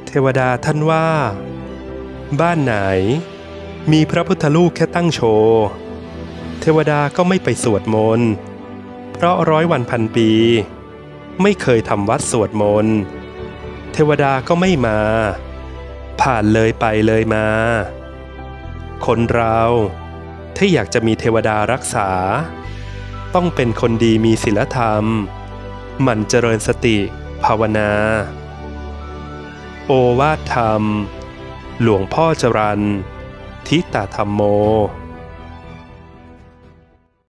เทวดาท่านว่าบ้านไหนมีพระพุทธรูปแค่ตั้งโชว์เทวดาก็ไม่ไปสวดมนต์เพราะ100 วันพันปีไม่เคยทำวัดสวดมนต์เทวดาก็ไม่มาผ่านเลยไปเลยมาคนเราถ้าอยากจะมีเทวดารักษาต้องเป็นคนดีมีศีลธรรมหมั่นเจริญสติภาวนาโอวาทธรรมหลวงพ่อจรัญทิตาธรรมโม